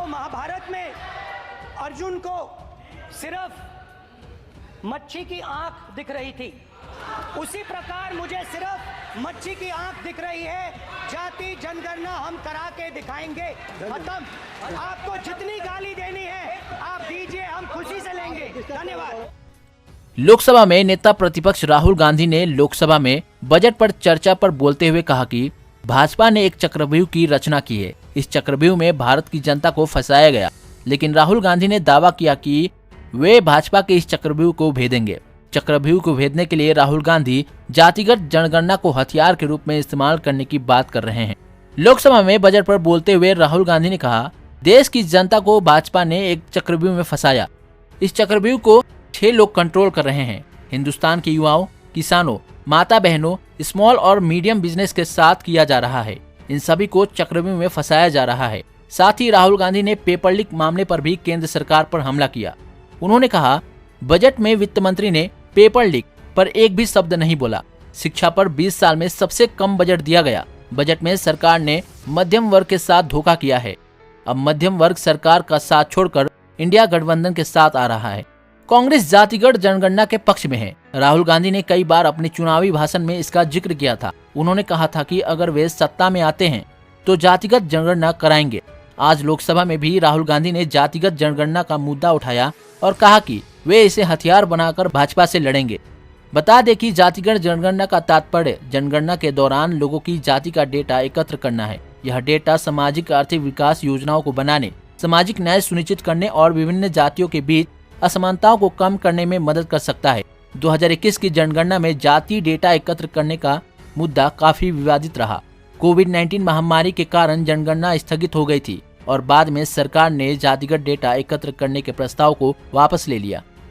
महाभारत में अर्जुन को सिर्फ मच्छी की आंख दिख रही थी, उसी प्रकार मुझे सिर्फ मच्छी की आंख दिख रही है। जाति जनगणना हम करा के दिखाएंगे। खत्म। आपको जितनी गाली देनी है आप दीजिए, हम खुशी से लेंगे। धन्यवाद। लोकसभा में नेता प्रतिपक्ष राहुल गांधी ने लोकसभा में बजट पर चर्चा पर बोलते हुए कहा कि भाजपा ने एक चक्रव्यूह की रचना की है। इस चक्रव्यूह में भारत की जनता को फंसाया गया, लेकिन राहुल गांधी ने दावा किया कि वे भाजपा के इस चक्रव्यूह को भेदेंगे। चक्रव्यूह को भेदने के लिए राहुल गांधी जातिगत जनगणना को हथियार के रूप में इस्तेमाल करने की बात कर रहे हैं। लोकसभा में बजट पर बोलते हुए राहुल गांधी ने कहा, देश की जनता को भाजपा ने एक चक्रव्यूह में फंसाया। इस चक्रव्यूह को 6 लोग कंट्रोल कर रहे हैं। हिंदुस्तान के युवाओं, किसानों, माता बहनों, स्मॉल और मीडियम बिजनेस के साथ किया जा रहा है। इन सभी को चक्रव्यूह में फंसाया जा रहा है। साथ ही राहुल गांधी ने पेपर लीक मामले पर भी केंद्र सरकार पर हमला किया। उन्होंने कहा, बजट में वित्त मंत्री ने पेपर लीक पर एक भी शब्द नहीं बोला। शिक्षा पर 20 साल में सबसे कम बजट दिया गया। बजट में सरकार ने मध्यम वर्ग के साथ धोखा किया है। अब मध्यम वर्ग सरकार का साथ छोड़कर इंडिया गठबंधन के साथ आ रहा है। कांग्रेस जातिगत जनगणना के पक्ष में है। राहुल गांधी ने कई बार अपने चुनावी भाषण में इसका जिक्र किया था। उन्होंने कहा था कि अगर वे सत्ता में आते हैं तो जातिगत जनगणना कराएंगे। आज लोकसभा में भी राहुल गांधी ने जातिगत जनगणना का मुद्दा उठाया और कहा कि वे इसे हथियार बनाकर भाजपा से लड़ेंगे। बता दें कि जातिगत जनगणना का तात्पर्य जनगणना के दौरान लोगों की जाति का डेटा एकत्र करना है। यह डेटा सामाजिक आर्थिक विकास योजनाओं को बनाने, सामाजिक न्याय सुनिश्चित करने और विभिन्न जातियों के बीच असमानताओं को कम करने में मदद कर सकता है। 2021 की जनगणना में जाति डेटा एकत्र करने का मुद्दा काफी विवादित रहा। कोविड-19 महामारी के कारण जनगणना स्थगित हो गई थी और बाद में सरकार ने जातिगत डेटा एकत्र करने के प्रस्ताव को वापस ले लिया।